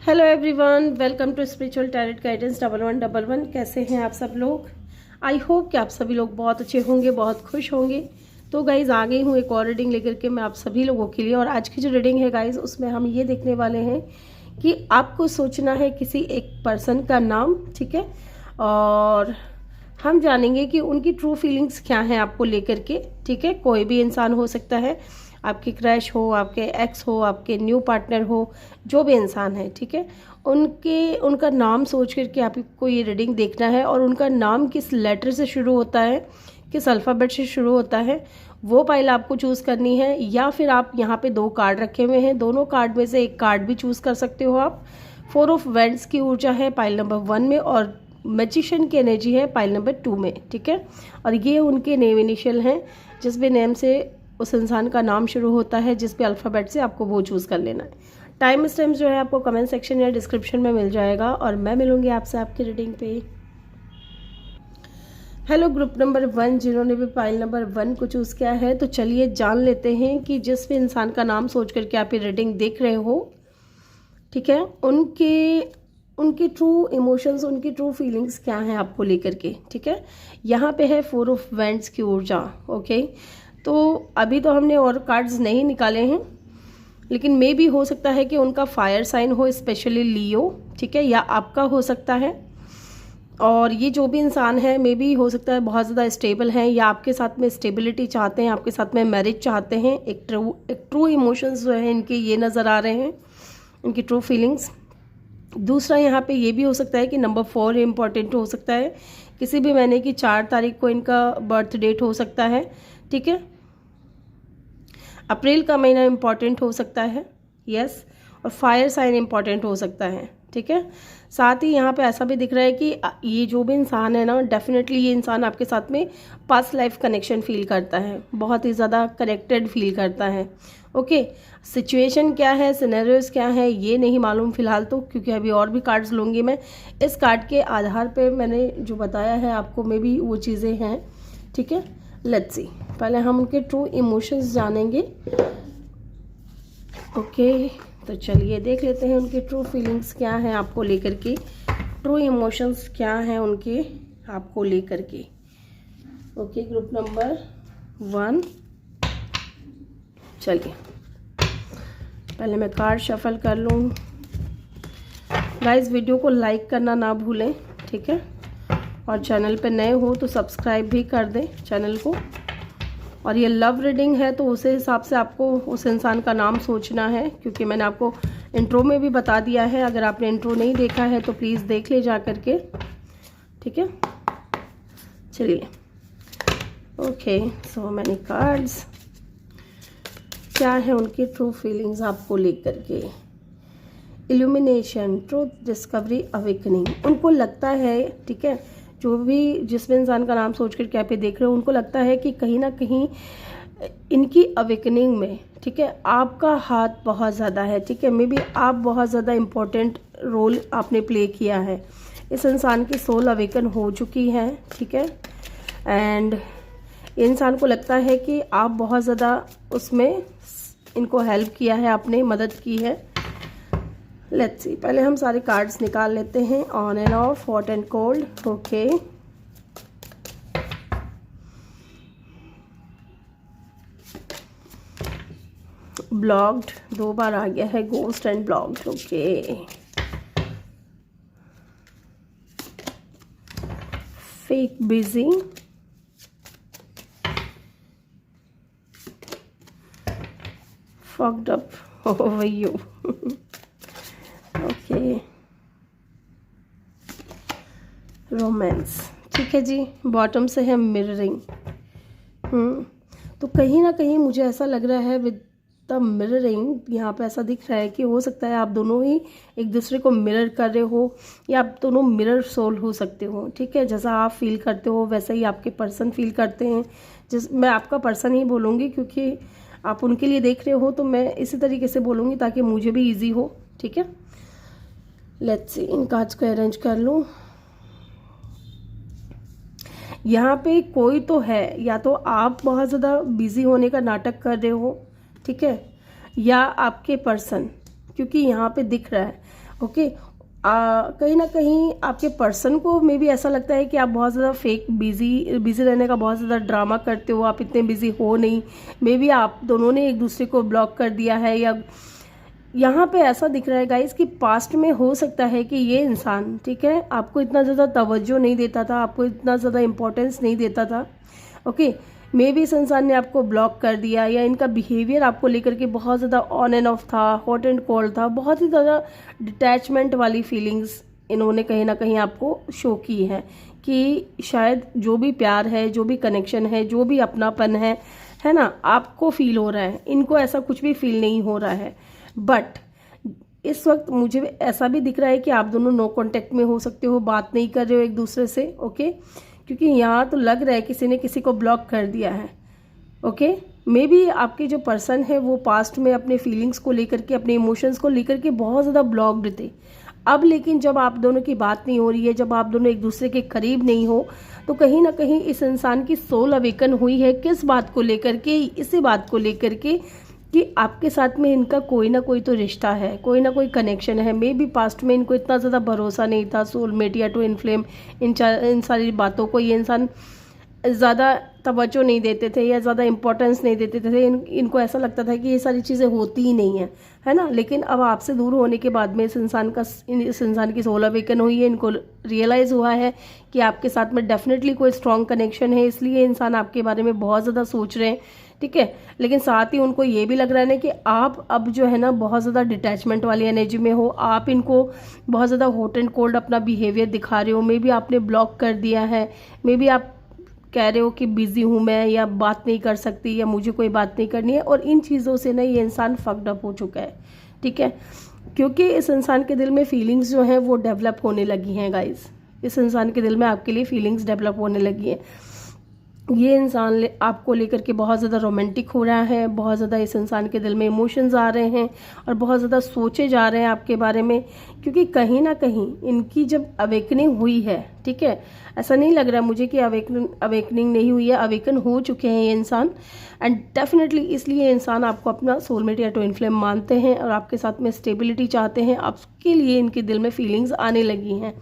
Hello everyone, welcome to spiritual tarot guidance 1111। कैसे हैं आप सब लोग? आई होप कि आप सभी लोग बहुत अच्छे होंगे, बहुत खुश होंगे। तो गाइज़ आ गई हूँ एक और रीडिंग लेकर के मैं आप सभी लोगों के लिए। और आज की जो रीडिंग है गाइज़, उसमें हम ये देखने वाले हैं कि आपको सोचना है किसी एक पर्सन का नाम, ठीक है। और हम जानेंगे कि उनकी ट्रू फीलिंग्स क्या हैं आपको लेकर के, ठीक है। कोई भी इंसान हो सकता है, आपकी क्रश हो, आपके एक्स हो, आपके न्यू पार्टनर हो, जो भी इंसान है, ठीक है। उनका नाम सोच करके आपको ये रीडिंग देखना है। और उनका नाम किस लेटर से शुरू होता है, किस अल्फ़ाबेट से शुरू होता है, वो पाइल आपको चूज़ करनी है। या फिर आप यहाँ पे 2 कार्ड रखे हुए हैं, दोनों कार्ड में से एक कार्ड भी चूज़ कर सकते हो आप। 4 ऑफ वेंट्स की ऊर्जा है पाइल नंबर 1 में, और मैजिशियन की एनर्जी है पाइल नंबर 2 में, ठीक है। और ये उनके नेम इनिशियल हैं, जिस भी नेम से उस इंसान का नाम शुरू होता है, जिस भी अल्फ़ाबेट से आपको वो चूज़ कर लेना है। टाइम स्टैम्प जो है आपको कमेंट सेक्शन या डिस्क्रिप्शन में मिल जाएगा, और मैं मिलूंगी आपसे आपकी रीडिंग पे। हेलो ग्रुप नंबर 1, जिन्होंने भी पाइल नंबर 1 को चूज़ किया है, तो चलिए जान लेते हैं कि जिस भी इंसान का नाम सोच करके आप ये रीडिंग देख रहे हो, ठीक है, उनके ट्रू इमोशंस, उनकी ट्रू फीलिंग्स क्या हैं आपको लेकर के, ठीक है। यहाँ पे है 4 ऑफ वेंट्स की ऊर्जा, ओके। तो अभी तो हमने और कार्ड्स नहीं निकाले हैं, लेकिन मे भी हो सकता है कि उनका फायर साइन हो, स्पेशली लियो, ठीक है, या आपका हो सकता है। और ये जो भी इंसान है, मे भी हो सकता है बहुत ज़्यादा स्टेबल हैं, या आपके साथ में स्टेबिलिटी चाहते हैं, आपके साथ में मैरिज चाहते हैं। एक ट्रू इमोशंस जो है इनके ये नज़र आ रहे हैं, इनकी ट्रू फीलिंग्स। दूसरा यहाँ पे ये भी हो सकता है कि नंबर 4 इम्पॉर्टेंट हो सकता है। किसी भी महीने की 4 तारीख को इनका बर्थ डेट हो सकता है, ठीक है। अप्रैल का महीना इम्पॉर्टेंट हो सकता है, यस। और फायर साइन इम्पॉर्टेंट हो सकता है, ठीक है। साथ ही यहाँ पे ऐसा भी दिख रहा है कि ये जो भी इंसान है ना, डेफिनेटली ये इंसान आपके साथ में पास्ट लाइफ कनेक्शन फील करता है, बहुत ही ज़्यादा कनेक्टेड फील करता है, ओके। सिचुएशन क्या है, सिनेरियोज क्या है, ये नहीं मालूम फिलहाल तो, क्योंकि अभी और भी कार्ड्स लूँगी मैं। इस कार्ड के आधार पे मैंने जो बताया है आपको, में भी वो चीज़ें हैं, ठीक है। लेट्स सी, पहले हम उनके ट्रू इमोशंस जानेंगे, ओके। तो चलिए देख लेते हैं उनकी ट्रू फीलिंग्स क्या हैं आपको लेकर के, ट्रू इमोशंस क्या हैं उनके आपको लेकर के, ओके। ग्रुप नंबर 1, चलिए पहले मैं कार्ड शफल कर लूँ। गाइस वीडियो को लाइक करना ना भूलें, ठीक है। और चैनल पे नए हो तो सब्सक्राइब भी कर दें चैनल को। और ये लव रीडिंग है, तो उस हिसाब से आपको उस इंसान का नाम सोचना है, क्योंकि मैंने आपको इंट्रो में भी बता दिया है। अगर आपने इंट्रो नहीं देखा है तो प्लीज़ देख ले जा करके, ठीक है। चलिए, ओके, सो मैनी कार्ड्स। क्या है उनकी ट्रू फीलिंग्स आपको लेकर के? Illumination, truth, discovery, awakening. उनको लगता है, ठीक है, जो भी जिस भी इंसान का नाम सोच कर क्या पे देख रहे हो, उनको लगता है कि कहीं ना कहीं इनकी अवेकनिंग में, ठीक है, आपका हाथ बहुत ज़्यादा है, ठीक है। मे बी आप बहुत ज़्यादा इम्पोर्टेंट रोल आपने प्ले किया है। इस इंसान की सोल अवेकन हो चुकी है, ठीक है। एंड इंसान को लगता है कि आप बहुत ज़्यादा उसमें इनको हेल्प किया है, आपने मदद की है। लेट्स सी, पहले हम सारे कार्ड्स निकाल लेते हैं। On end of, hot and cold, okay. Blocked 2 बार आ गया है, ghost and blocked, okay. Fake, busy, fucked up over you, okay. Romance, ठीक है जी। बॉटम से है मिररिंग। तो कहीं ना कहीं मुझे ऐसा लग रहा है विद द मिररिंग, यहाँ पे ऐसा दिख रहा है कि हो सकता है आप दोनों ही एक दूसरे को मिरर कर रहे हो, या आप दोनों मिरर सोल हो सकते हो, ठीक है। जैसा आप फील करते हो वैसा ही आपके पर्सन फील करते हैं। मैं आपका पर्सन ही बोलूँगी, क्योंकि आप उनके लिए देख रहे हो, तो मैं इसी तरीके से बोलूँगी ताकि मुझे भी इजी हो, ठीक है। लेट्स सी, इन कार्ड्स को अरेंज कर लूँ। यहाँ पे कोई तो है, या तो आप बहुत ज़्यादा बिजी होने का नाटक कर रहे हो, ठीक है, या आपके पर्सन, क्योंकि यहाँ पे दिख रहा है ओके। कहीं ना कहीं आपके पर्सन को मे भी ऐसा लगता है कि आप बहुत ज़्यादा फेक बिजी रहने का बहुत ज़्यादा ड्रामा करते हो, आप इतने बिजी हो नहीं। मे बी आप दोनों ने एक दूसरे को ब्लॉक कर दिया है, या यहाँ पे ऐसा दिख रहा है गाइस कि पास्ट में हो सकता है कि ये इंसान, ठीक है, आपको इतना ज़्यादा तवज्जो नहीं देता था, आपको इतना ज़्यादा इम्पोर्टेंस नहीं देता था। ओके, मे भी इस इंसान ने आपको ब्लॉक कर दिया, या इनका बिहेवियर आपको लेकर के बहुत ज़्यादा ऑन एंड ऑफ था, हॉट एंड कोल्ड था, बहुत ही ज़्यादा डिटैचमेंट वाली फीलिंग्स इन्होंने कहीं ना कहीं आपको शो की है कि शायद जो भी प्यार है, जो भी कनेक्शन है, जो भी अपनापन है ना, आपको फील हो रहा है, इनको ऐसा कुछ भी फील नहीं हो रहा है। बट इस वक्त मुझे ऐसा भी दिख रहा है कि आप दोनों नो कांटेक्ट में हो सकते हो, बात नहीं कर रहे हो एक दूसरे से। ओके, क्योंकि यहाँ तो लग रहा है किसी ने किसी को ब्लॉक कर दिया है। ओके, मे बी आपके जो पर्सन है वो पास्ट में अपने फीलिंग्स को लेकर के, अपने इमोशंस को लेकर के बहुत ज़्यादा ब्लॉक्ड थे। अब लेकिन जब आप दोनों की बात नहीं हो रही है, जब आप दोनों एक दूसरे के करीब नहीं हो, तो कहीं ना कहीं इस इंसान की सोल अवेकन हुई है। किस बात को लेकर के? इसी बात को लेकर के कि आपके साथ में इनका कोई ना कोई तो रिश्ता है, कोई ना कोई कनेक्शन है। मे बी पास्ट में इनको इतना ज़्यादा भरोसा नहीं था, सोलमेट या ट्विन फ्लेम, इन सारी बातों को ये इंसान ज़्यादा तवज्जो नहीं देते थे या ज़्यादा इंपॉर्टेंस नहीं देते थे। इनको ऐसा लगता था कि ये सारी चीज़ें होती ही नहीं है ना। लेकिन अब आपसे दूर होने के बाद में इस इंसान की सोल अवेकन हुई है, इनको रियलाइज़ हुआ है कि आपके साथ में डेफिनेटली कोई स्ट्रॉन्ग कनेक्शन है, इसलिए इंसान आपके बारे में बहुत ज़्यादा सोच रहे हैं, ठीक है। लेकिन साथ ही उनको ये भी लग रहा है ना कि आप अब जो है ना बहुत ज़्यादा डिटैचमेंट वाली एनर्जी में हो, आप इनको बहुत ज़्यादा हॉट एंड कोल्ड अपना बिहेवियर दिखा रहे हो। मे बी आपने ब्लॉक कर दिया है, मे बी आप कह रहे हो कि बिजी हूँ मैं, या बात नहीं कर सकती, या मुझे कोई बात नहीं करनी है। और इन चीज़ों से ना ये इंसान फक्ड अप हो चुका है, ठीक है, क्योंकि इस इंसान के दिल में फीलिंग्स जो हैं वो डेवलप होने लगी हैं गाइस। इस इंसान के दिल में आपके लिए फीलिंग्स डेवलप होने लगी हैं। ये इंसान आपको लेकर के बहुत ज़्यादा रोमांटिक हो रहा है, बहुत ज़्यादा इस इंसान के दिल में इमोशंस आ रहे हैं और बहुत ज़्यादा सोचे जा रहे हैं आपके बारे में, क्योंकि कहीं ना कहीं इनकी जब अवेकनिंग हुई है, ठीक है, ऐसा नहीं लग रहा मुझे कि अवेकनिंग नहीं हुई है, अवेकन हो चुके हैं ये इंसान। एंड डेफिनेटली इसलिए इंसान आपको अपना सोलमेट या ट्विन फ्लेम मानते हैं और आपके साथ में स्टेबिलिटी चाहते हैं। आपके लिए इनके दिल में फीलिंग्स आने लगी हैं।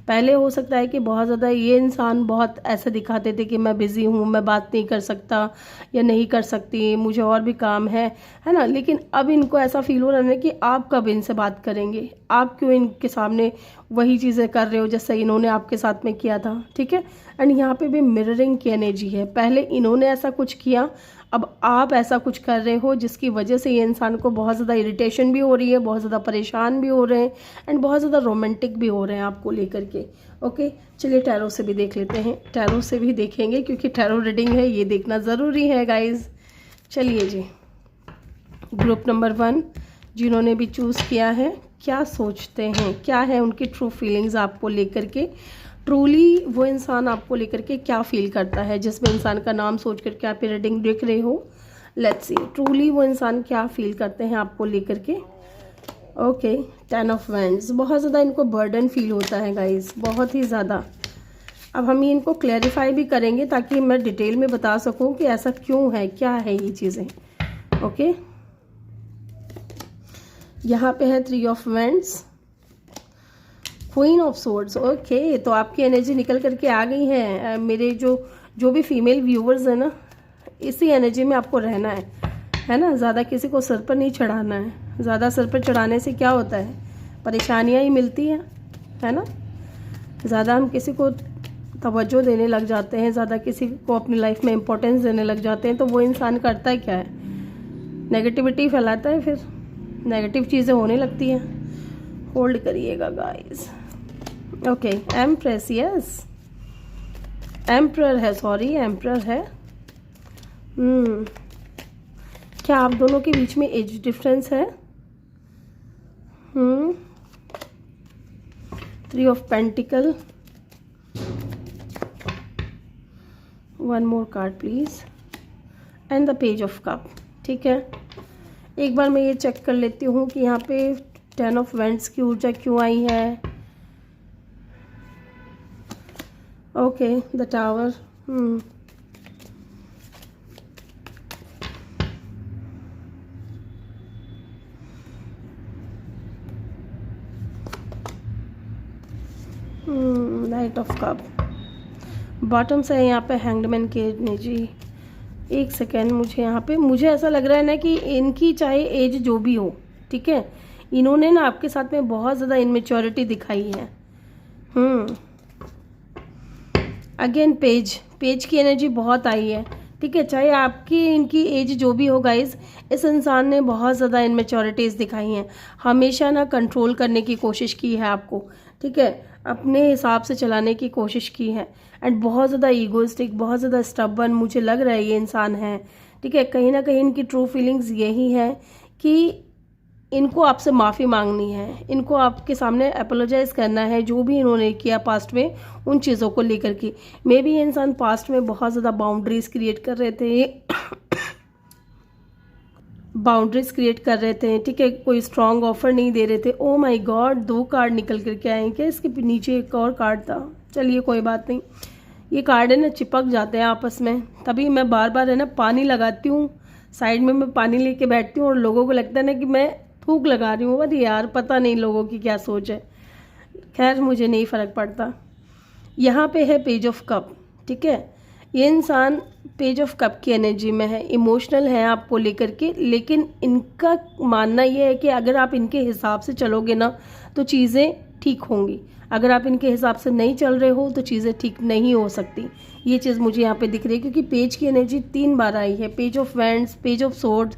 पहले हो सकता है कि बहुत ज़्यादा ये इंसान बहुत ऐसे दिखाते थे कि मैं बिज़ी हूँ, मैं बात नहीं कर सकता या नहीं कर सकती, मुझे और भी काम है ना। लेकिन अब इनको ऐसा फील हो रहा है कि आप कब इनसे बात करेंगे, आप क्यों इनके सामने वही चीज़ें कर रहे हो जैसे इन्होंने आपके साथ में किया था, ठीक है। एंड यहाँ पे भी मिररिंग की एनर्जी है, पहले इन्होंने ऐसा कुछ किया, अब आप ऐसा कुछ कर रहे हो जिसकी वजह से ये इंसान को बहुत ज़्यादा इरिटेशन भी हो रही है, बहुत ज़्यादा परेशान भी हो रहे हैं एंड बहुत ज़्यादा रोमांटिक भी हो रहे हैं आपको लेकर के। ओके, चलिए टैरो से भी देख लेते हैं, टैरो से भी देखेंगे क्योंकि टैरो रीडिंग है, ये देखना ज़रूरी है गाइज। चलिए जी, ग्रुप नंबर 1 जिन्होंने भी चूज़ किया है, क्या सोचते हैं, क्या है उनकी ट्रू फीलिंग्स आपको लेकर के, ट्रूली वो इंसान आपको लेकर के क्या फील करता है, जिसमें इंसान का नाम सोच करके आप रीडिंग देख रहे हो। लेट्स सी ट्रूली वो इंसान क्या फील करते हैं आपको लेकर के। ओके, 10 ऑफ वैंड्स, बहुत ज़्यादा इनको बर्डन फील होता है गाइज, बहुत ही ज़्यादा। अब हम ये इनको क्लैरिफाई भी करेंगे ताकि मैं डिटेल में बता सकूं कि ऐसा क्यों है, क्या है ये चीज़ें। ओके, यहाँ पे है 3 of wands, queen of swords. Okay, तो आपकी एनर्जी निकल करके आ गई है। मेरे जो भी फीमेल व्यूवर्स है ना, इसी एनर्जी में आपको रहना है ना। ज़्यादा किसी को सर पर नहीं चढ़ाना है, ज़्यादा सर पर चढ़ाने से क्या होता है, परेशानियाँ ही मिलती हैं, है ना। ज़्यादा हम किसी को तवज्जो देने लग जाते हैं, ज़्यादा किसी को अपनी लाइफ में इम्पोर्टेंस देने लग जाते हैं, तो वो इंसान करता है क्या है, नेगेटिविटी फैलाता है, फिर नेगेटिव चीज़ें होने लगती हैं। होल्ड करिएगा guys. Okay, empress, yes emperor है, सॉरी एम्प्रर है। क्या आप दोनों के बीच में एज डिफरेंस है? 3 of pentacle, 1 more card please, and the page of cup. ठीक है, एक बार मैं ये चेक कर लेती हूँ कि यहाँ पे 10 ऑफ वैंड्स की ऊर्जा क्यों आई है। Okay, the tower, night of cup, bottom से यहाँ पे हैंगमैन की एनर्जी। एक सेकेंड, मुझे ऐसा लग रहा है ना कि इनकी चाहे एज जो भी हो, ठीक है, इन्होंने ना आपके साथ में बहुत ज़्यादा इनमेच्योरिटी दिखाई है। अगेन पेज की एनर्जी बहुत आई है, ठीक है, चाहे आपकी इनकी एज जो भी हो गाइज, इस इंसान ने बहुत ज़्यादा इनमेच्योरिटीज़ दिखाई हैं। हमेशा ना कंट्रोल करने की कोशिश की है आपको, ठीक है, अपने हिसाब से चलाने की कोशिश की है, एंड बहुत ज़्यादा ईगोइस्टिक, बहुत ज़्यादा स्टबर्न मुझे लग रहा है ये इंसान है, ठीक है। कहीं ना कहीं इनकी ट्रू फीलिंग्स यही है कि इनको आपसे माफ़ी मांगनी है, इनको आपके सामने अपोलोजाइज़ करना है जो भी इन्होंने किया पास्ट में उन चीज़ों को लेकर के। मे बी ये इंसान पास्ट में बहुत ज़्यादा बाउंड्रीज क्रिएट कर रहे थे, ठीक है, कोई स्ट्रॉन्ग ऑफर नहीं दे रहे थे। ओ माय गॉड, 2 कार्ड निकल करके आए हैं क्या? इसके नीचे एक और कार्ड था, चलिए कोई बात नहीं। ये कार्ड है ना चिपक जाते हैं आपस में, तभी मैं बार बार है ना पानी लगाती हूँ, साइड में मैं पानी लेके बैठती हूँ और लोगों को लगता है ना कि मैं थूक लगा रही हूँ। बट यार पता नहीं लोगों की क्या सोच है, खैर मुझे नहीं फ़र्क पड़ता। यहाँ पे है पेज ऑफ कप, ठीक है, ये इंसान पेज ऑफ कप की एनर्जी में है, इमोशनल है आपको लेकर के, लेकिन इनका मानना ये है कि अगर आप इनके हिसाब से चलोगे ना तो चीज़ें ठीक होंगी, अगर आप इनके हिसाब से नहीं चल रहे हो तो चीज़ें ठीक नहीं हो सकती। ये चीज़ मुझे यहाँ पे दिख रही है क्योंकि पेज की एनर्जी 3 बार आई है, page of wands, page of swords,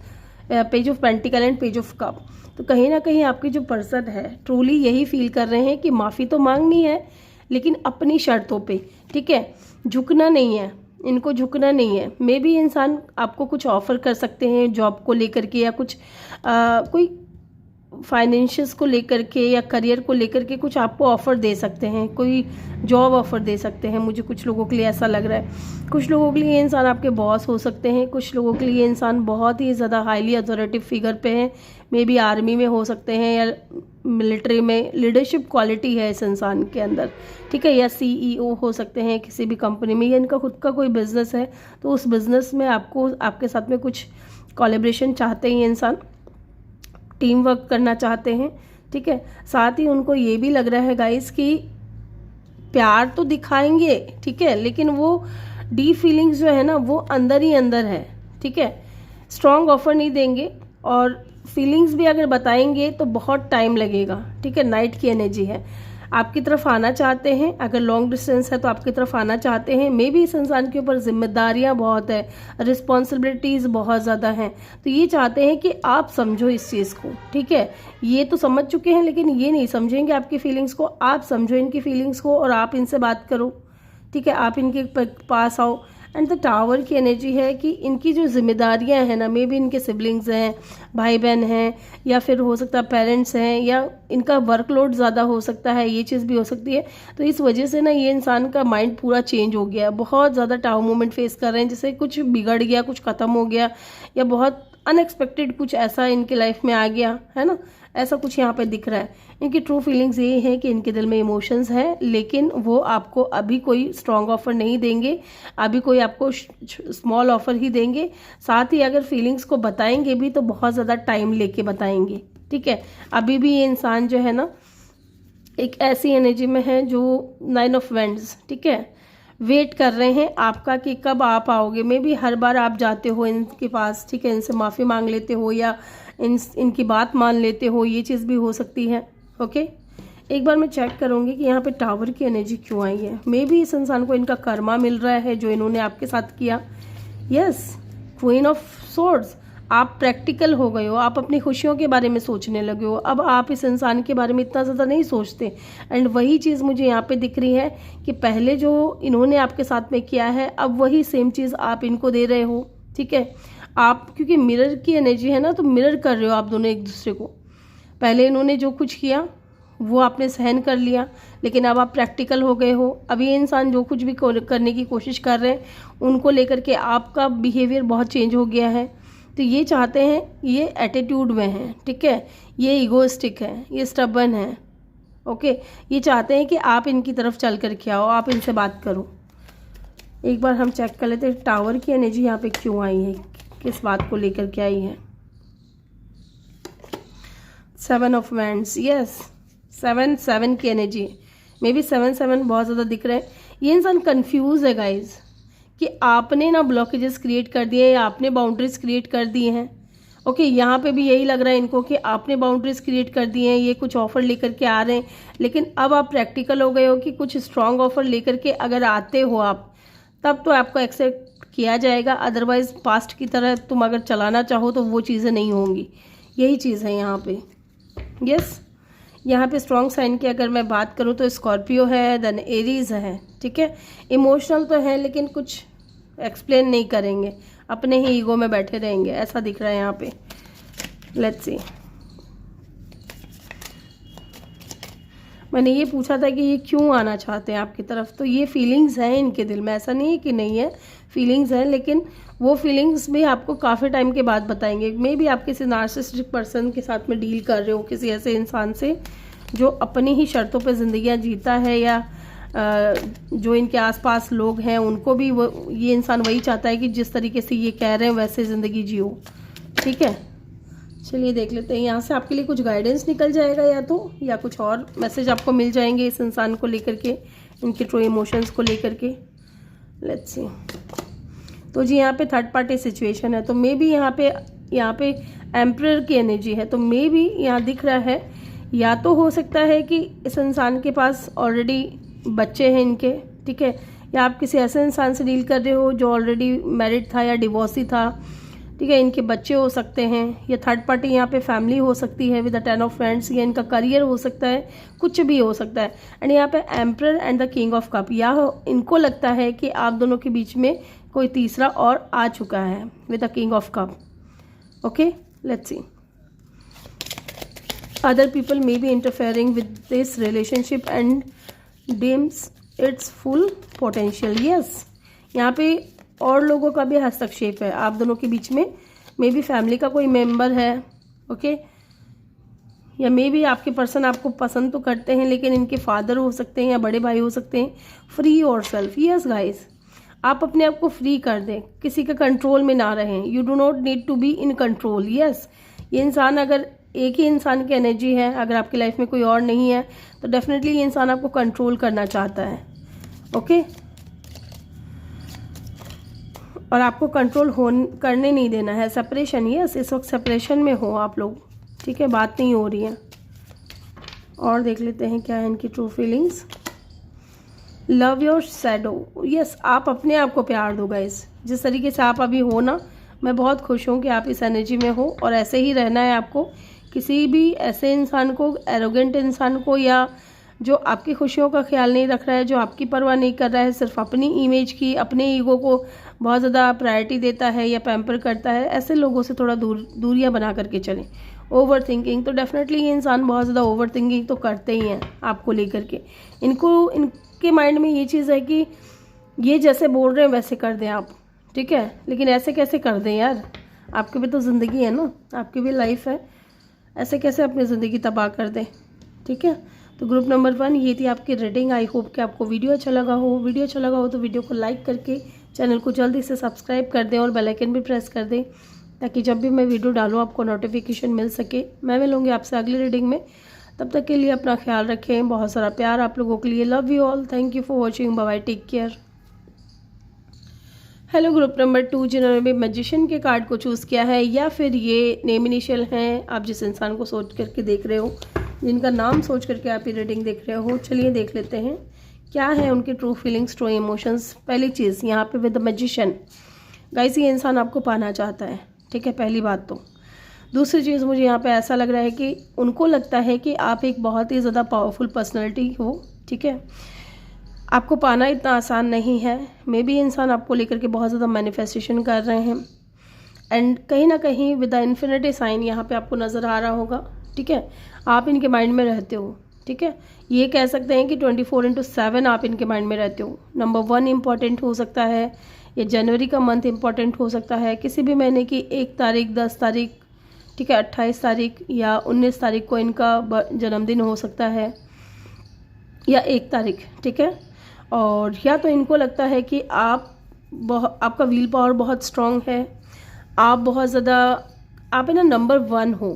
page of pentacle and page of cup. तो कहीं ना कहीं आपके जो पर्सन है ट्रूली यही फील कर रहे हैं कि माफ़ी तो मांगनी है लेकिन अपनी शर्तों पे, ठीक है, झुकना नहीं है, इनको झुकना नहीं है। मे बी इंसान आपको कुछ ऑफर कर सकते हैं जॉब को लेकर के, या कुछ कोई फाइनेंशियल्स को लेकर के या करियर को लेकर के कुछ आपको ऑफ़र दे सकते हैं, कोई जॉब ऑफ़र दे सकते हैं। मुझे कुछ लोगों के लिए ऐसा लग रहा है, कुछ लोगों के लिए ये इंसान आपके बॉस हो सकते हैं, कुछ लोगों के लिए ये इंसान बहुत ही ज़्यादा हाईली अथॉरिटिव फिगर पे हैं, मे बी आर्मी में हो सकते हैं या मिलिट्री में, लीडरशिप क्वालिटी है इस इंसान के अंदर, ठीक है, या CEO हो सकते हैं किसी भी कंपनी में, या इनका खुद का कोई बिजनेस है तो उस बिज़नेस में आपको आपके साथ में कुछ कोलैबोरेशन चाहते हैं ये इंसान, टीम वर्क करना चाहते हैं, ठीक है। साथ ही उनको ये भी लग रहा है गाइस कि प्यार तो दिखाएंगे, ठीक है, लेकिन वो डीप फीलिंग्स जो है ना वो अंदर ही अंदर है, ठीक है, स्ट्रॉन्ग ऑफर नहीं देंगे और फीलिंग्स भी अगर बताएंगे तो बहुत टाइम लगेगा, ठीक है। नाइट की एनर्जी है, आपकी तरफ आना चाहते हैं, अगर लॉन्ग डिस्टेंस है तो आपकी तरफ आना चाहते हैं। मे बी इस इंसान के ऊपर जिम्मेदारियां बहुत है, रिस्पॉन्सिबिलिटीज़ बहुत ज़्यादा हैं, तो ये चाहते हैं कि आप समझो इस चीज़ को, ठीक है। ये तो समझ चुके हैं लेकिन ये नहीं समझेंगे आपकी फीलिंग्स को, आप समझो इनकी फीलिंग्स को और आप इनसे बात करो, ठीक है, आप इनके पास आओ। एंड द टावर की एनर्जी है कि इनकी जो जिम्मेदारियां हैं ना, मे बी इनके सिबलिंग्स हैं, भाई बहन हैं, या फिर हो सकता है पेरेंट्स हैं, या इनका वर्कलोड ज़्यादा हो सकता है, ये चीज़ भी हो सकती है। तो इस वजह से ना ये इंसान का माइंड पूरा चेंज हो गया है, बहुत ज़्यादा टावर मोमेंट फेस कर रहे हैं, जैसे कुछ बिगड़ गया, कुछ ख़त्म हो गया, या बहुत अनएक्सपेक्टेड कुछ ऐसा इनके लाइफ में आ गया है ना, ऐसा कुछ यहाँ पे दिख रहा है। इनकी ट्रू फीलिंग्स ये है कि इनके दिल में इमोशंस हैं, लेकिन वो आपको अभी कोई स्ट्रॉन्ग ऑफर नहीं देंगे, अभी कोई आपको स्मॉल ऑफर ही देंगे। साथ ही अगर फीलिंग्स को बताएंगे भी तो बहुत ज़्यादा टाइम लेके बताएंगे, ठीक है। अभी भी ये इंसान जो है ना एक ऐसी एनर्जी में है जो 9 ऑफ वैंड्स, ठीक है, वेट कर रहे हैं आपका कि कब आप आओगे। मे बी हर बार आप जाते हो इनके पास, ठीक है, इनसे माफ़ी मांग लेते हो या इनकी बात मान लेते हो, ये चीज़ भी हो सकती है, ओके। एक बार मैं चेक करूँगी कि यहाँ पे टावर की एनर्जी क्यों आई है। मे बी इस इंसान को इनका कर्मा मिल रहा है जो इन्होंने आपके साथ किया। यस, क्वीन ऑफ सोर्ड्स, आप प्रैक्टिकल हो गए हो, आप अपनी खुशियों के बारे में सोचने लगे हो, अब आप इस इंसान के बारे में इतना ज़्यादा नहीं सोचते। एंड वही चीज़ मुझे यहाँ पे दिख रही है कि पहले जो इन्होंने आपके साथ में किया है अब वही सेम चीज़ आप इनको दे रहे हो, ठीक है। आप क्योंकि मिरर की एनर्जी है ना, तो मिरर कर रहे हो आप दोनों एक दूसरे को। पहले इन्होंने जो कुछ किया वो आपने सहन कर लिया, लेकिन अब आप प्रैक्टिकल हो गए हो। अब ये इंसान जो कुछ भी करने की कोशिश कर रहे हैं उनको लेकर के आपका बिहेवियर बहुत चेंज हो गया है। तो ये चाहते हैं, ये एटीट्यूड में है, ठीक है, ये ईगोइस्टिक है, ये स्टबर्न है, ओके। ये चाहते हैं कि आप इनकी तरफ चल कर के आओ, आप इनसे बात करो। एक बार हम चेक कर लेते हैं टावर की एनर्जी यहाँ पे क्यों आई है, किस बात को लेकर के आई है। 7 ऑफ वैंड्स, यस, 7 की एनर्जी। मे बी 7 बहुत ज़्यादा दिख रहे हैं। ये इंसान कंफ्यूज है गाइज कि आपने ना ब्लॉकेजेस क्रिएट कर दिए या आपने बाउंड्रीज क्रिएट कर दी हैं। ओके, यहाँ पे भी यही लग रहा है इनको कि आपने बाउंड्रीज क्रिएट कर दी हैं, ये कुछ ऑफर लेकर के आ रहे हैं, लेकिन अब आप प्रैक्टिकल हो गए हो कि कुछ स्ट्रांग ऑफर लेकर के अगर आते हो आप, तब तो आपको एक्सेप्ट किया जाएगा। अदरवाइज पास्ट की तरह तुम अगर चलाना चाहो तो वो चीज़ें नहीं होंगी। यही चीज़ है यहाँ पे। यस, यहाँ पे स्ट्रॉन्ग साइन की अगर मैं बात करूँ तो स्कॉर्पियो है, देन एरीज है। ठीक है, इमोशनल तो है लेकिन कुछ एक्सप्लेन नहीं करेंगे, अपने ही ईगो में बैठे रहेंगे, ऐसा दिख रहा है यहाँ पे। लेट्स सी, मैंने ये पूछा था कि ये क्यों आना चाहते हैं आपकी तरफ, तो ये फीलिंग्स हैं इनके दिल में, ऐसा नहीं है कि नहीं है, फीलिंग्स हैं, लेकिन वो फीलिंग्स भी आपको काफ़ी टाइम के बाद बताएंगे। मे बी आप किसी नार्सिसिस्टिक पर्सन के साथ में डील कर रहे हो, किसी ऐसे इंसान से जो अपनी ही शर्तों पे ज़िंदगियाँ जीता है, या जो इनके आसपास लोग हैं उनको भी वो ये इंसान वही चाहता है कि जिस तरीके से ये कह रहे हैं वैसे ज़िंदगी जियो। ठीक है, चलिए देख लेते हैं, यहाँ से आपके लिए कुछ गाइडेंस निकल जाएगा या कुछ और मैसेज आपको मिल जाएंगे इस इंसान को लेकर के, इनके ट्रू इमोशंस को लेकर के। लेट्स सी, तो जी यहाँ पे थर्ड पार्टी सिचुएशन है, तो मे बी यहाँ पे एम्परर की एनर्जी है, तो मे बी यहाँ दिख रहा है या तो हो सकता है कि इस इंसान के पास ऑलरेडी बच्चे हैं इनके। ठीक है, या आप किसी ऐसे इंसान से डील कर रहे हो जो ऑलरेडी मैरिड था या डिवोर्सी था। ठीक है, इनके बच्चे हो सकते हैं, या थर्ड पार्टी यहाँ पे फैमिली हो सकती है विद द 10 ऑफ फ्रेंड्स, या इनका करियर हो सकता है, कुछ भी हो सकता है। एंड यहाँ पे emperor and the king of cup, या इनको लगता है कि आप दोनों के बीच में कोई तीसरा और आ चुका है with the king of cup. Okay, let's see, other people may be interfering with this relationship and deems its full potential. Yes, यहाँ पे और लोगों का भी हस्तक्षेप है आप दोनों के बीच में। मे बी फैमिली का कोई मेंबर है, ओके, या मे बी आपके पर्सन आपको पसंद तो करते हैं लेकिन इनके फादर हो सकते हैं या बड़े भाई हो सकते हैं। Free your self, yes guys, आप अपने आप को फ्री कर दें, किसी का कंट्रोल में ना रहें। You do not need to be in control. Yes, ये इंसान अगर एक ही इंसान की एनर्जी है, अगर आपकी लाइफ में कोई और नहीं है, तो डेफिनेटली ये इंसान आपको कंट्रोल करना चाहता है। ओके, और आपको कंट्रोल करने नहीं देना है। सेपरेशन, यस, इस वक्त सेपरेशन में हो आप लोग। ठीक है, बात नहीं हो रही है। और देख लेते हैं क्या है इनकी true feelings. Love your shadow, yes, आप अपने आप को प्यार दो गाइस, जिस तरीके से आप अभी हो ना, मैं बहुत खुश हूँ कि आप इस एनर्जी में हो और ऐसे ही रहना है आपको। किसी भी ऐसे इंसान को, एरोगेंट इंसान को, या जो आपकी खुशियों का ख्याल नहीं रख रहा है, जो आपकी परवाह नहीं कर रहा है, सिर्फ अपनी इमेज की, अपने ईगो को बहुत ज़्यादा प्रायोरिटी देता है या पैम्पर करता है, ऐसे लोगों से थोड़ा दूरियां बना करके चलें। ओवर थिंकिंग, तो डेफिनेटली ये इंसान बहुत ज़्यादा ओवर थिंकिंग तो करते ही हैं आपको लेकर के। इनके माइंड में ये चीज़ है कि ये जैसे बोल रहे हैं वैसे कर दें आप। ठीक है, लेकिन ऐसे कैसे कर दें यार, आपकी भी तो ज़िंदगी है ना, आपकी भी लाइफ है, ऐसे कैसे अपनी ज़िंदगी तबाह कर दें। ठीक है, तो ग्रुप नंबर 1 ये थी आपकी रीडिंग। आई होप कि आपको वीडियो अच्छा लगा हो। वीडियो अच्छा लगा हो तो वीडियो को लाइक करके चैनल को जल्दी से सब्सक्राइब कर दें और बेल आइकन भी प्रेस कर दें, ताकि जब भी मैं वीडियो डालूँ आपको नोटिफिकेशन मिल सके। मैं मिलूँगी आपसे अगली रीडिंग में, तब तक के लिए अपना ख्याल रखें। बहुत सारा प्यार आप लोगों के लिए। Love you all, thank you for watching, bye bye, take care. Hello group number 2, जिन्होंने भी मैजिशियन के कार्ड को चूज़ किया है, या फिर ये नेम इनिशियल हैं आप जिस इंसान को सोच करके देख रहे हो, जिनका नाम सोच करके आप ये रीडिंग देख रहे हो, चलिए देख लेते हैं क्या है उनके ट्रू फीलिंग्स, ट्रू इमोशंस। पहली चीज़ यहाँ पे विद द मैजिशियन, गाइस ये इंसान आपको पाना चाहता है। ठीक है, पहली बात तो। दूसरी चीज़, मुझे यहाँ पे ऐसा लग रहा है कि उनको लगता है कि आप एक बहुत ही ज़्यादा पावरफुल पर्सनैलिटी हो। ठीक है, आपको पाना इतना आसान नहीं है। मे बी इंसान आपको लेकर के बहुत ज़्यादा मैनिफेस्टेशन कर रहे हैं, एंड कहीं ना कहीं विद द इन्फिनिटी साइन यहाँ पे आपको नज़र आ रहा होगा। ठीक है, आप इनके माइंड में रहते हो। ठीक है, ये कह सकते हैं कि 24/7 आप इनके माइंड में रहते हो। नंबर 1 इम्पॉर्टेंट हो सकता है, ये जनवरी का मंथ इम्पॉर्टेंट हो सकता है, किसी भी महीने की 1 तारीख, 10 तारीख, ठीक है, 28 तारीख या 19 तारीख को इनका जन्मदिन हो सकता है, या 1 तारीख। ठीक है, और या तो इनको लगता है कि आपका व्हील पावर बहुत स्ट्रांग है, आप बहुत ज़्यादा, आप है ना नंबर 1 हो।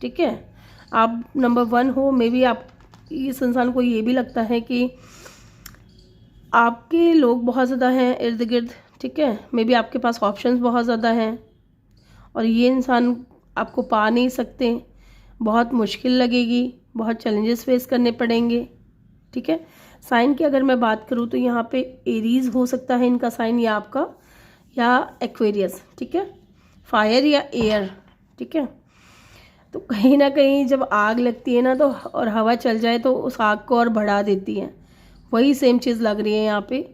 ठीक है, आप नंबर 1 हो। मे बी आप इस इंसान को ये भी लगता है कि आपके लोग बहुत ज़्यादा हैं इर्द गिर्द, ठीक है। मे बी आपके पास ऑप्शंस बहुत ज़्यादा हैं और ये इंसान आपको पा नहीं सकते, बहुत मुश्किल लगेगी, बहुत चैलेंजेस फेस करने पड़ेंगे, ठीक है। साइन की अगर मैं बात करूँ तो यहाँ पे एरीज हो सकता है इनका साइन, या आपका, या एक्वेरियस, ठीक है, फायर या एयर, ठीक है। तो कहीं ना कहीं जब आग लगती है ना तो और हवा चल जाए तो उस आग को और बढ़ा देती है, वही सेम चीज़ लग रही है यहाँ पे।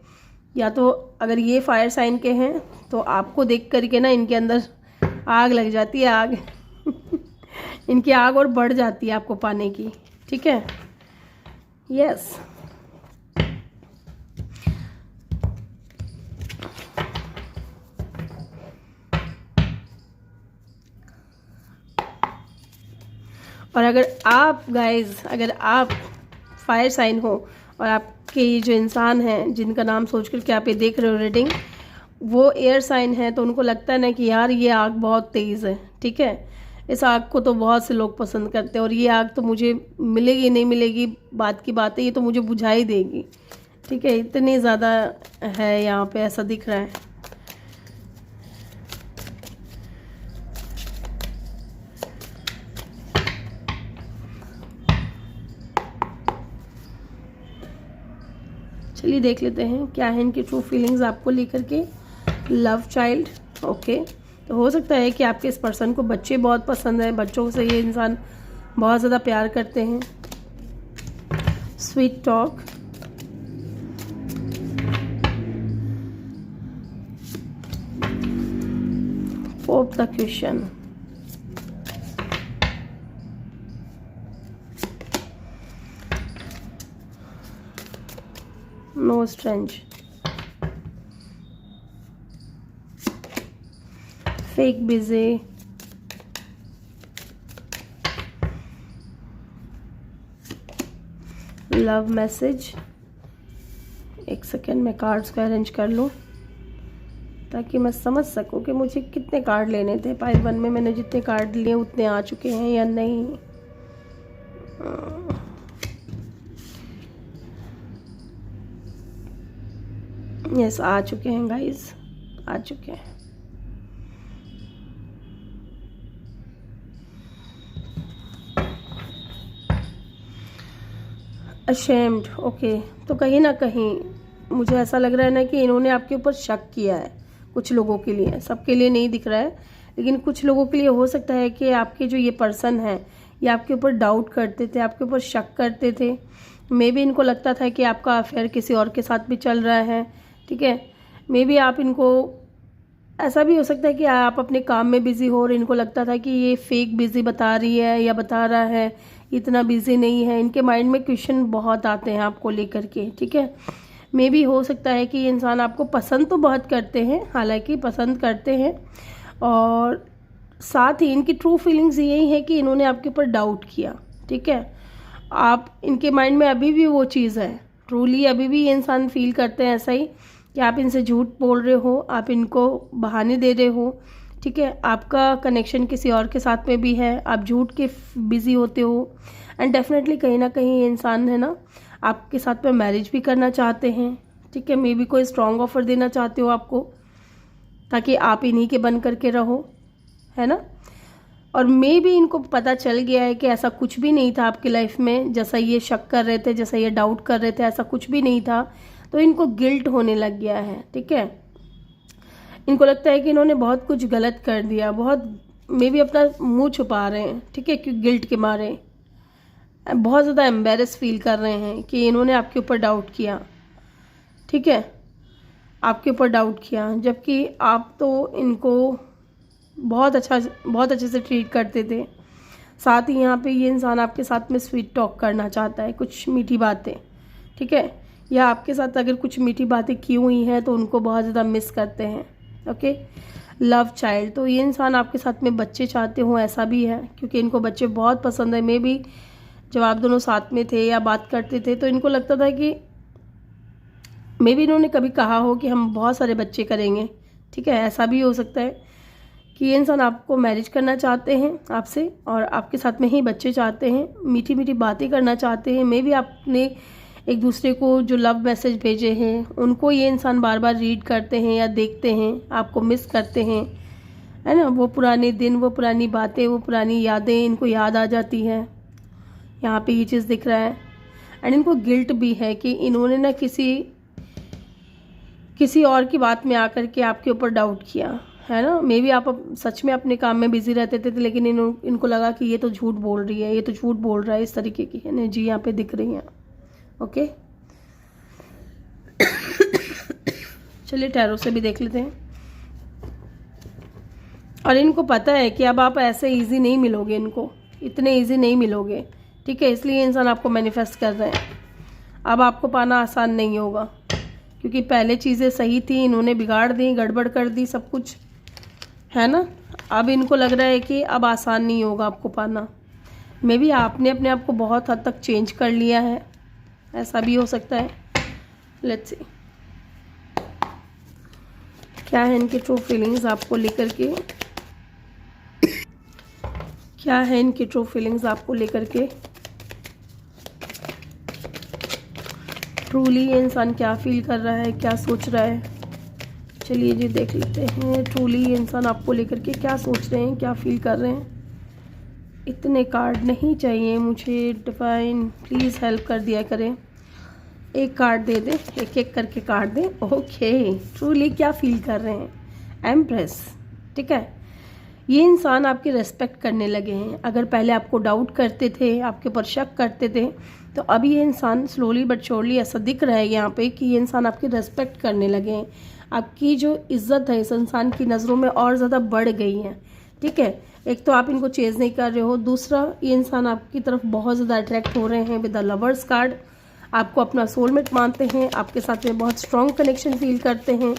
या तो अगर ये फायर साइन के हैं तो आपको देख करके ना इनके अंदर आग लग जाती है, आग इनकी आग और बढ़ जाती है आपको पाने की, ठीक है। यस, और अगर आप गाइज, अगर आप फायर साइन हो और आपके ये जो इंसान हैं जिनका नाम सोच कर के आप ये देख रहे हो रीडिंग, वो एयर साइन है, तो उनको लगता है ना कि यार ये आग बहुत तेज़ है, ठीक है। इस आग को तो बहुत से लोग पसंद करते हैं और ये आग तो मुझे मिलेगी नहीं मिलेगी बात की बात है, ये तो मुझे बुझा ही देगी, ठीक है। इतनी ज़्यादा है यहाँ पे, ऐसा दिख रहा है। चलिए देख लेते हैं क्या है इनकी ट्रू फीलिंग्स आपको लेकर के। Love child, okay. तो हो सकता है कि आपके इस पर्सन को बच्चे बहुत पसंद है, बच्चों से ये इंसान बहुत ज़्यादा प्यार करते हैं। Sweet talk, fourth the question, no strange, fake busy, love message. एक सेकेंड मैं कार्ड्स को अरेंज कर लूँ ताकि मैं समझ सकूं कि मुझे कितने कार्ड लेने थे। पाइल 1 में मैंने जितने कार्ड लिए उतने आ चुके हैं या नहीं। यस, आ चुके हैं गाइस, आ चुके हैं। Ashamed, okay. तो कहीं ना कहीं मुझे ऐसा लग रहा है ना कि इन्होंने आपके ऊपर शक किया है। कुछ लोगों के लिए, सबके लिए नहीं दिख रहा है, लेकिन कुछ लोगों के लिए हो सकता है कि आपके जो ये पर्सन है ये आपके ऊपर डाउट करते थे, आपके ऊपर शक करते थे। मे बी इनको लगता था कि आपका अफेयर किसी और के साथ भी चल रहा है, ठीक है। मे बी आप इनको, ऐसा भी हो सकता है कि आप अपने काम में बिजी हो और इनको लगता था कि ये फेक बिजी बता रही है या बता रहा है, इतना बिजी नहीं है। इनके माइंड में क्वेश्चन बहुत आते हैं आपको लेकर के, ठीक है। मे बी हो सकता है कि ये इंसान आपको पसंद तो बहुत करते हैं, हालांकि पसंद करते हैं, और साथ ही इनकी ट्रू फीलिंग्स यही है कि इन्होंने आपके ऊपर डाउट किया, ठीक है। आप, इनके माइंड में अभी भी वो चीज़ है, ट्रूली अभी भी ये इंसान फील करते हैं ऐसा ही कि आप इनसे झूठ बोल रहे हो, आप इनको बहाने दे रहे हो, ठीक है। आपका कनेक्शन किसी और के साथ में भी है, आप झूठ के बिजी होते हो, एंड डेफिनेटली कहीं ना कहीं ये इंसान है ना आपके साथ में मैरिज भी करना चाहते हैं, ठीक है। मे बी कोई स्ट्रॉन्ग ऑफर देना चाहते हो आपको ताकि आप इन्हीं के बन करके रहो, है ना। और मे बी इनको पता चल गया है कि ऐसा कुछ भी नहीं था आपकी लाइफ में, जैसा ये शक कर रहे थे, जैसा ये डाउट कर रहे थे, ऐसा कुछ भी नहीं था। तो इनको गिल्ट होने लग गया है, ठीक है। इनको लगता है कि इन्होंने बहुत कुछ गलत कर दिया, बहुत मे बी अपना मुंह छुपा रहे हैं, ठीक है, क्योंकि गिल्ट के मारे बहुत ज़्यादा एम्बेरस फील कर रहे हैं कि इन्होंने आपके ऊपर डाउट किया, ठीक है, आपके ऊपर डाउट किया, जबकि आप तो इनको बहुत अच्छे से ट्रीट करते थे। साथ ही यहाँ पे ये इंसान आपके साथ में स्वीट टॉक करना चाहता है, कुछ मीठी बातें, ठीक है, या आपके साथ अगर कुछ मीठी बातें की हुई हैं तो उनको बहुत ज़्यादा मिस करते हैं, ओके। लव चाइल्ड, तो ये इंसान आपके साथ में बच्चे चाहते हो, ऐसा भी है, क्योंकि इनको बच्चे बहुत पसंद है। मे बी जब आप दोनों साथ में थे या बात करते थे तो इनको लगता था कि मे बी इन्होंने कभी कहा हो कि हम बहुत सारे बच्चे करेंगे, ठीक है। ऐसा भी हो सकता है कि ये इंसान आपको मैरिज करना चाहते हैं आपसे, और आपके साथ में ही बच्चे चाहते हैं, मीठी मीठी बातें करना चाहते हैं। मे भी आपने एक दूसरे को जो लव मैसेज भेजे हैं उनको ये इंसान बार बार रीड करते हैं या देखते हैं, आपको मिस करते हैं, है ना। वो पुराने दिन, वो पुरानी बातें, वो पुरानी यादें इनको याद आ जाती हैं। यहाँ पे ये चीज़ दिख रहा है। एंड इनको गिल्ट भी है कि इन्होंने ना किसी और की बात में आकर के आपके ऊपर डाउट किया, है ना। मे बी आप सच में अपने काम में बिजी रहते थे, लेकिन इनको लगा कि ये तो झूठ बोल रही है, ये तो झूठ बोल रहा है, इस तरीके की एनर्जी यहाँ पे दिख रही है। ओके, चलिए टैरो से भी देख लेते हैं। और इनको पता है कि अब आप ऐसे इजी नहीं मिलोगे, इनको इतने इजी नहीं मिलोगे, ठीक है। इसलिए इंसान आपको मैनिफेस्ट कर रहे हैं। अब आपको पाना आसान नहीं होगा, क्योंकि पहले चीज़ें सही थी, इन्होंने बिगाड़ दी, गड़बड़ कर दी सब कुछ, है ना। अब इनको लग रहा है कि अब आसान नहीं होगा आपको पाना। मे बी आपने अपने आप को बहुत हद तक चेंज कर लिया है, ऐसा भी हो सकता है। लेट्स सी क्या है इनकी ट्रू फीलिंग्स आपको लेकर के, क्या है इनकी ट्रू फीलिंग्स आपको लेकर के। ट्रूली ये इंसान क्या फील कर रहा है, क्या सोच रहा है। चलिए जी देख लेते हैं ट्रूली ये इंसान आपको लेकर के क्या सोच रहे हैं, क्या फील कर रहे हैं। इतने कार्ड नहीं चाहिए मुझे, डिवाइन प्लीज़ हेल्प कर दिया करें। एक कार्ड दे दे, एक एक करके कार्ड दे। ओके, ट्रूली क्या फील कर रहे हैं। एम्प्रेस, ठीक है। ये इंसान आपकी रेस्पेक्ट करने लगे हैं। अगर पहले आपको डाउट करते थे, आपके ऊपर शक करते थे, तो अभी ये इंसान स्लोली बट श्योरली ऐसा दिख रहा है यहाँ पे कि ये इंसान आपकी रेस्पेक्ट करने लगे हैं। आपकी जो इज्जत है इस इंसान की नज़रों में और ज़्यादा बढ़ गई है, ठीक है। एक तो आप इनको चेज़ नहीं कर रहे हो, दूसरा ये इंसान आपकी तरफ बहुत ज़्यादा अट्रैक्ट हो रहे हैं विद द लवर्स कार्ड। आपको अपना सोलमेट मानते हैं, आपके साथ में बहुत स्ट्रॉन्ग कनेक्शन फील करते हैं।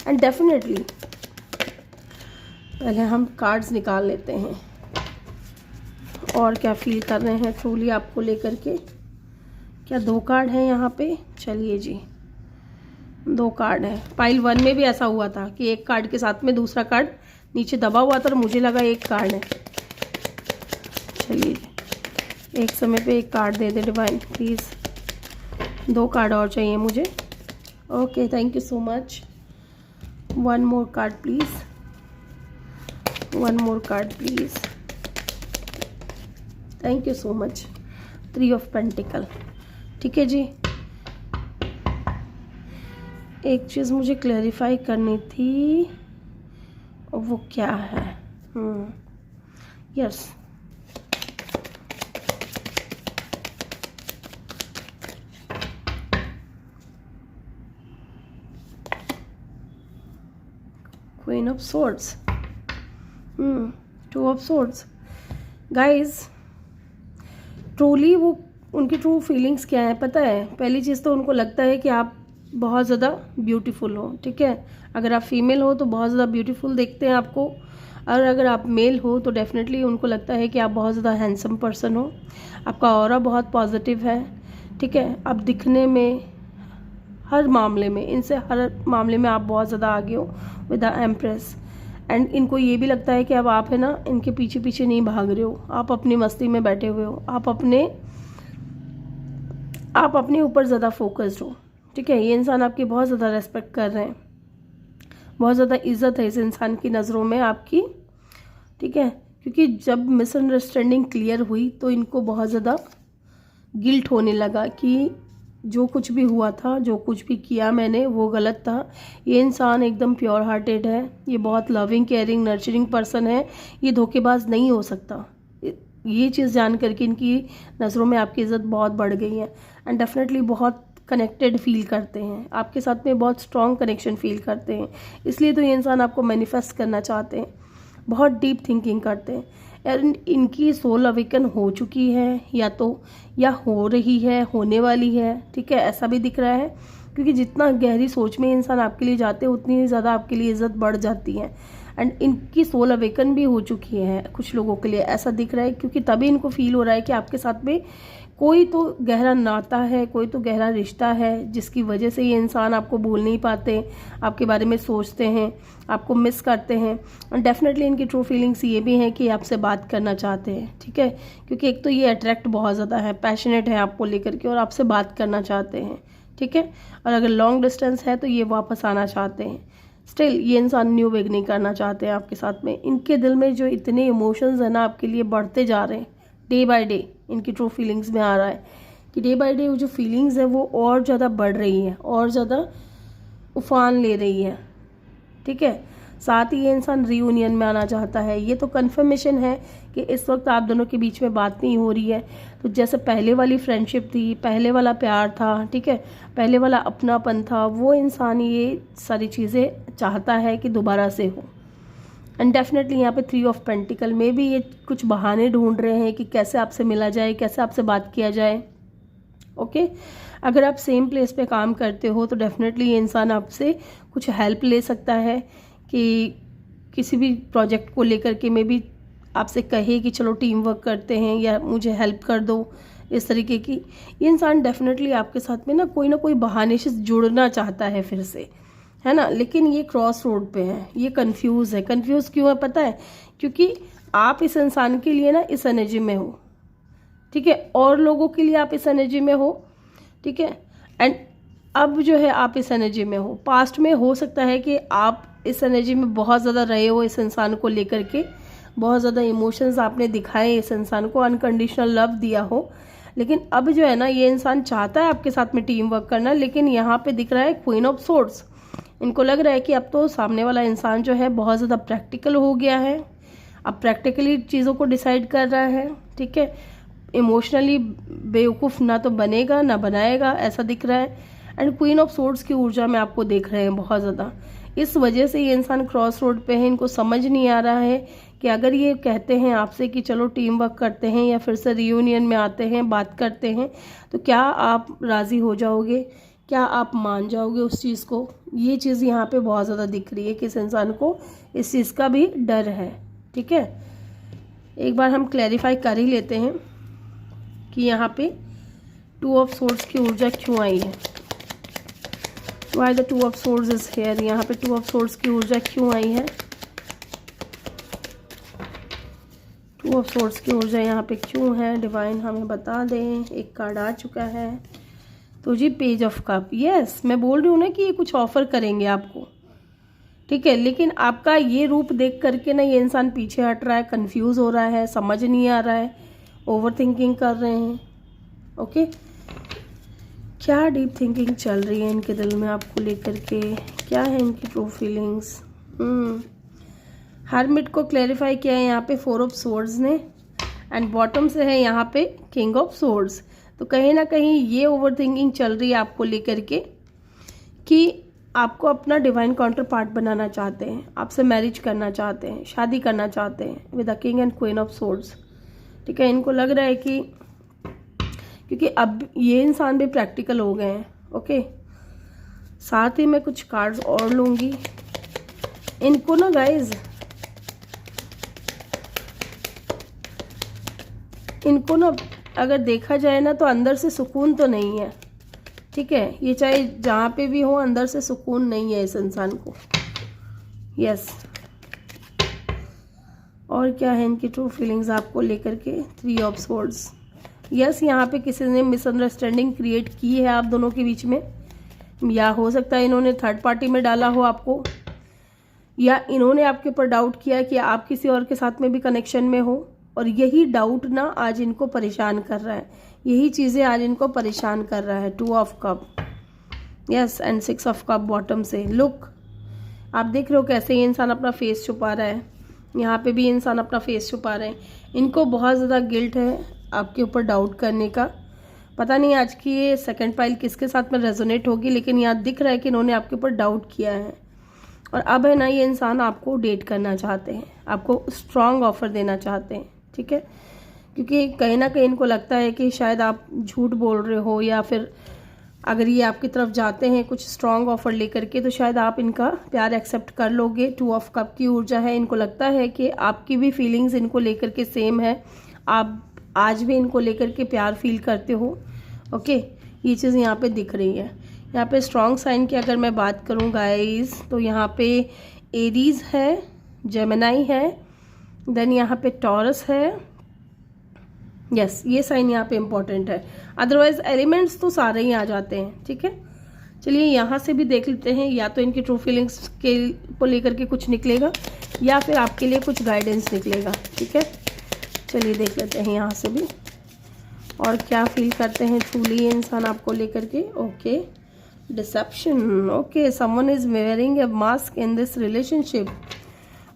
एंड डेफिनेटली पहले हम कार्ड्स निकाल लेते हैं और क्या फील कर रहे हैं ट्रूली आपको लेकर के। क्या 2 कार्ड हैं यहाँ पे? चलिए जी 2 कार्ड है। पाइल 1 में भी ऐसा हुआ था कि एक कार्ड के साथ में दूसरा कार्ड नीचे दबा हुआ था और मुझे लगा एक कार्ड है। चलिए एक समय पे एक card they they divine please. 2 card और चाहिए मुझे। Okay, thank you so much. 1 more card please, 1 more card please. Thank you so much. 3 of pentacle, ठीक है जी। एक चीज़ मुझे क्लैरिफाई करनी थी, और वो क्या है? Yes, queen of swords, 2 of swords. Guys truly वो उनकी ट्रू फीलिंग्स क्या है पता है? पहली चीज़ तो उनको लगता है कि आप बहुत ज़्यादा ब्यूटीफुल हो, ठीक है। अगर आप फीमेल हो तो बहुत ज़्यादा ब्यूटीफुल देखते हैं आपको, और अगर आप मेल हो तो डेफिनेटली उनको लगता है कि आप बहुत ज़्यादा हैंडसम पर्सन हो। आपका ऑरा बहुत पॉजिटिव है, ठीक है। आप दिखने में हर मामले में, इनसे हर मामले में आप बहुत ज़्यादा आगे हो विद द एम्प्रेस। एंड इनको ये भी लगता है कि अब आप है ना इनके पीछे पीछे नहीं भाग रहे हो, आप अपनी मस्ती में बैठे हुए हो, आप अपने ऊपर ज़्यादा फोकस्ड हो, ठीक है। ये इंसान आपकी बहुत ज़्यादा रेस्पेक्ट कर रहे हैं, बहुत ज़्यादा इज्जत है इस इंसान की नज़रों में आपकी, ठीक है। क्योंकि जब मिसअंडरस्टैंडिंग क्लियर हुई तो इनको बहुत ज़्यादा गिल्ट होने लगा कि जो कुछ भी हुआ था, जो कुछ भी किया मैंने वो गलत था। ये इंसान एकदम प्योर हार्टेड है, ये बहुत लविंग केयरिंग नर्चरिंग पर्सन है, ये धोखेबाज नहीं हो सकता। ये चीज़ जान करके इनकी नज़रों में आपकी इज़्ज़त बहुत बढ़ गई है। एंड डेफिनेटली बहुत कनेक्टेड फील करते हैं, आपके साथ में बहुत स्ट्रॉन्ग कनेक्शन फील करते हैं। इसलिए तो ये इंसान आपको मैनिफेस्ट करना चाहते हैं, बहुत डीप थिंकिंग करते हैं। एंड इनकी सोल अवेकन हो चुकी है या हो रही है, होने वाली है, ठीक है। ऐसा भी दिख रहा है, क्योंकि जितना गहरी सोच में इंसान आपके लिए जाते हैं उतनी ज़्यादा आपके लिए इज्जत बढ़ जाती है। एंड इनकी सोल अवेकन भी हो चुकी है कुछ लोगों के लिए, ऐसा दिख रहा है। क्योंकि तभी इनको फील हो रहा है कि आपके साथ में कोई तो गहरा नाता है, कोई तो गहरा रिश्ता है जिसकी वजह से ये इंसान आपको भूल नहीं पाते, आपके बारे में सोचते हैं, आपको मिस करते हैं। और डेफिनेटली इनकी ट्रू फीलिंग्स ये भी हैं कि आपसे बात करना चाहते हैं, ठीक है, क्योंकि एक तो ये अट्रैक्ट बहुत ज़्यादा है, पैशनेट है आपको लेकर के और आपसे बात करना चाहते हैं, ठीक है। और अगर लॉन्ग डिस्टेंस है तो ये वापस आना चाहते हैं। स्टिल ये इंसान न्यू बिगनिंग करना चाहते हैं आपके साथ में। इनके दिल में जो इतने इमोशंस हैं ना आपके लिए बढ़ते जा रहे हैं डे बाय डे। इनकी ट्रू फीलिंग्स में आ रहा है कि डे बाय डे वो जो फीलिंग्स है वो और ज़्यादा बढ़ रही है, और ज़्यादा उफान ले रही है, ठीक है। साथ ही ये इंसान रीयूनियन में आना चाहता है। ये तो कंफर्मेशन है कि इस वक्त आप दोनों के बीच में बात नहीं हो रही है। तो जैसे पहले वाली फ्रेंडशिप थी, पहले वाला प्यार था, ठीक है, पहले वाला अपनापन था, वो इंसान ये सारी चीज़ें चाहता है कि दोबारा से हो। एंड डेफिनेटली यहाँ पे 3 ऑफ पेंटिकल में भी ये कुछ बहाने ढूंढ रहे हैं कि कैसे आपसे मिला जाए, कैसे आपसे बात किया जाए। ओके, अगर आप सेम प्लेस पे काम करते हो तो डेफिनेटली ये इंसान आपसे कुछ हेल्प ले सकता है कि किसी भी प्रोजेक्ट को लेकर के में भी आपसे कहे कि चलो टीम वर्क करते हैं या मुझे हेल्प कर दो, इस तरीके की। ये इंसान डेफिनेटली आपके साथ में ना कोई बहाने से जुड़ना चाहता है फिर से, है ना। लेकिन ये क्रॉस रोड पे है, ये कंफ्यूज है। कंफ्यूज क्यों है पता है? क्योंकि आप इस इंसान के लिए ना इस एनर्जी में हो, ठीक है, और लोगों के लिए आप इस एनर्जी में हो, ठीक है। एंड अब जो है आप इस एनर्जी में हो। पास्ट में हो सकता है कि आप इस एनर्जी में बहुत ज़्यादा रहे हो इस इंसान को लेकर के, बहुत ज़्यादा इमोशंस आपने दिखाए इस इंसान को, अनकंडीशनल लव दिया हो। लेकिन अब जो है ना ये इंसान चाहता है आपके साथ में टीम वर्क करना, लेकिन यहाँ पे दिख रहा है क्वीन ऑफ सोर्ड्स। इनको लग रहा है कि अब तो सामने वाला इंसान जो है बहुत ज़्यादा प्रैक्टिकल हो गया है, अब प्रैक्टिकली चीज़ों को डिसाइड कर रहा है, ठीक है। इमोशनली बेवकूफ़ ना तो बनेगा ना बनाएगा, ऐसा दिख रहा है। एंड क्वीन ऑफ सोर्ड्स की ऊर्जा में आपको देख रहे हैं बहुत ज़्यादा। इस वजह से ये इंसान क्रॉस रोड पे है। इनको समझ नहीं आ रहा है कि अगर ये कहते हैं आपसे कि चलो टीम वर्क करते हैं या फिर से रियूनियन में आते हैं, बात करते हैं, तो क्या आप राज़ी हो जाओगे, क्या आप मान जाओगे उस चीज़ को। ये चीज़ यहाँ पे बहुत ज़्यादा दिख रही है कि इस इंसान को इस चीज़ का भी डर है, ठीक है। एक बार हम क्लैरिफाई कर ही लेते हैं कि यहाँ पे 2 ऑफ सोर्ड्स की ऊर्जा क्यों आई है। Why the 2 of swords is here. यहाँ पे 2 ऑफ सोर्ड्स की ऊर्जा क्यों आई है, 2 ऑफ सोर्ड्स की ऊर्जा यहाँ पे क्यों है, डिवाइन हमें बता दें। एक कार्ड आ चुका है तो जी पेज ऑफ कप। यस, मैं बोल रही हूँ ना कि ये कुछ ऑफर करेंगे आपको, ठीक है, लेकिन आपका ये रूप देख करके ना ये इंसान पीछे हट रहा है, कंफ्यूज हो रहा है, समझ नहीं आ रहा है, ओवर थिंकिंग कर रहे हैं। ओके, क्या डीप थिंकिंग चल रही है इनके दिल में आपको लेकर के, क्या है इनकी ट्रू फीलिंग्स। हर्मिट को क्लैरिफाई किया है यहाँ पे 4 ऑफ सोर्ड्स ने, एंड बॉटम से है यहाँ पे किंग ऑफ सोर्ड्स। तो कहीं ना कहीं ये ओवर थिंकिंग चल रही है आपको लेकर के कि आपको अपना डिवाइन काउंटर पार्ट बनाना चाहते हैं, आपसे मैरिज करना चाहते हैं, शादी करना चाहते हैं with the king and queen of swords, ठीक है। इनको लग रहा है कि क्योंकि अब ये इंसान भी प्रैक्टिकल हो गए हैं। ओके, साथ ही मैं कुछ कार्ड्स और लूँगी। इनको ना गाइज, इनको ना अगर देखा जाए ना तो अंदर से सुकून तो नहीं है, ठीक है। ये चाहे जहाँ पे भी हो अंदर से सुकून नहीं है इस इंसान को। यस, और क्या है इनकी ट्रू फीलिंग्स आपको लेकर के, 3 ऑफ सोर्ड्स। यस, यहाँ पे किसी ने मिसअंडरस्टैंडिंग क्रिएट की है आप दोनों के बीच में, या हो सकता है इन्होंने थर्ड पार्टी में डाला हो आपको, या इन्होंने आपके ऊपर डाउट किया कि आप किसी और के साथ में भी कनेक्शन में हो। और यही डाउट ना आज इनको परेशान कर रहा है, यही चीज़ें आज इनको परेशान कर रहा है। 2 of cup, yes, and 6 of cup bottom से। लुक, आप देख रहे हो कैसे ये इंसान अपना फेस छुपा रहा है, यहाँ पे भी इंसान अपना फेस छुपा रहे हैं। इनको बहुत ज़्यादा गिल्ट है आपके ऊपर डाउट करने का। पता नहीं आज की ये सेकंड पाइल किसके साथ में रेजोनेट होगी, लेकिन यहाँ दिख रहा है कि इन्होंने आपके ऊपर डाउट किया है। और अब है ना ये इंसान आपको डेट करना चाहते हैं, आपको स्ट्रॉन्ग ऑफर देना चाहते हैं, ठीक है। क्योंकि कहीं ना कहीं इनको लगता है कि शायद आप झूठ बोल रहे हो, या फिर अगर ये आपकी तरफ जाते हैं कुछ स्ट्रॉन्ग ऑफर लेकर के तो शायद आप इनका प्यार एक्सेप्ट कर लोगे। 2 ऑफ कप की ऊर्जा है, इनको लगता है कि आपकी भी फीलिंग्स इनको लेकर के सेम है, आप आज भी इनको लेकर के प्यार फील करते हो। ओके, ये चीज़ यहाँ पे दिख रही है। यहाँ पे स्ट्रॉन्ग साइन की अगर मैं बात करूँ गाइस, तो यहाँ पे एरीज है, जेमिनाई है, देन यहाँ पे टॉरस है। यस, ये साइन यहाँ पे इम्पोर्टेंट है, अदरवाइज एलिमेंट्स तो सारे ही आ जाते हैं। ठीक है, चलिए यहाँ से भी देख लेते हैं, या तो इनकी ट्रू फीलिंग्स के को लेकर के कुछ निकलेगा या फिर आपके लिए कुछ गाइडेंस निकलेगा। ठीक है, चलिए देख लेते हैं यहाँ से भी, और क्या फील करते हैं ट्रूली ये इंसान आपको लेकर के। Okay, deception. Okay, someone is wearing a mask in this relationship.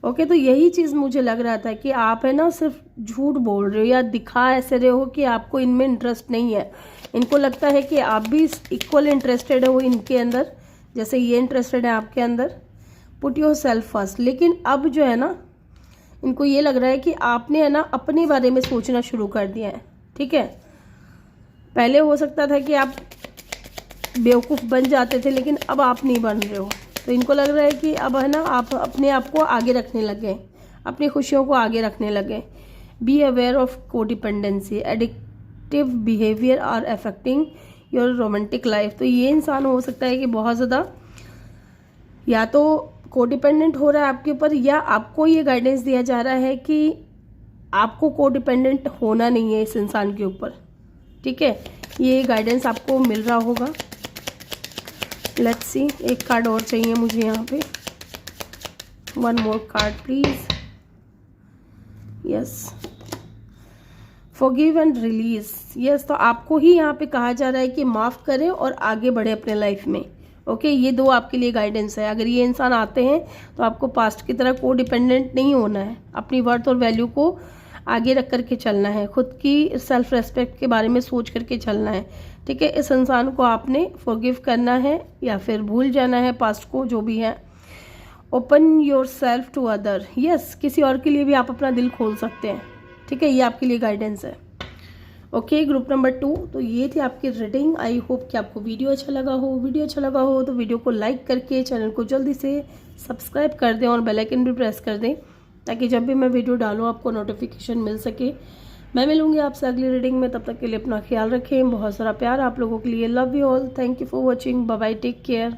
Okay, तो यही चीज़ मुझे लग रहा था कि आप है ना सिर्फ झूठ बोल रहे हो या दिखा ऐसे रहे हो कि आपको इनमें इंटरेस्ट नहीं है। इनको लगता है कि आप भी इक्वल इंटरेस्टेड हो इनके अंदर, जैसे ये इंटरेस्टेड है आपके अंदर। Put your self first. लेकिन अब जो है ना, इनको ये लग रहा है कि आपने है ना अपने बारे में सोचना शुरू कर दिया है। ठीक है, पहले हो सकता था कि आप बेवकूफ़ बन जाते थे, लेकिन अब आप नहीं बन रहे हो। तो इनको लग रहा है कि अब है ना आप अपने आप को आगे रखने लगे, अपनी खुशियों को आगे रखने लगे। Be aware of codependency, addictive behaviour are affecting your romantic life. तो ये इंसान हो सकता है कि बहुत ज़्यादा या तो कोडिपेंडेंट हो रहा है आपके ऊपर, या आपको ये गाइडेंस दिया जा रहा है कि आपको कोडिपेंडेंट होना नहीं है इस इंसान के ऊपर। ठीक है, ये गाइडेंस आपको मिल रहा होगा। लेट्स सी, एक कार्ड और चाहिए मुझे यहाँ पे, one more card please. Yes, forgive and release. Yes, तो आपको ही यहाँ पे कहा जा रहा है कि माफ़ करें और आगे बढ़े अपने लाइफ में। ओके, ये दो आपके लिए गाइडेंस है। अगर ये इंसान आते हैं तो आपको पास्ट की तरह को डिपेंडेंट नहीं होना है, अपनी वर्थ और वैल्यू को आगे रख करके चलना है, खुद की सेल्फ रेस्पेक्ट के बारे में सोच करके चलना है। ठीक है, इस इंसान को आपने फॉरगिव करना है या फिर भूल जाना है पास्ट को, जो भी है। Open your self to other. Yes, किसी और के लिए भी आप अपना दिल खोल सकते हैं। ठीक है, ये आपके लिए गाइडेंस है। Okay, group number 2। तो ये थी आपकी रीडिंग। आई होप कि आपको वीडियो अच्छा लगा हो। वीडियो अच्छा लगा हो तो वीडियो को लाइक करके चैनल को जल्दी से सब्सक्राइब कर दें और बेल आइकन भी प्रेस कर दें, ताकि जब भी मैं वीडियो डालूँ आपको नोटिफिकेशन मिल सके। मैं मिलूंगी आपसे अगली रीडिंग में, तब तक के लिए अपना ख्याल रखें। बहुत सारा प्यार आप लोगों के लिए। Love you all, thank you for watching, bye bye, take care.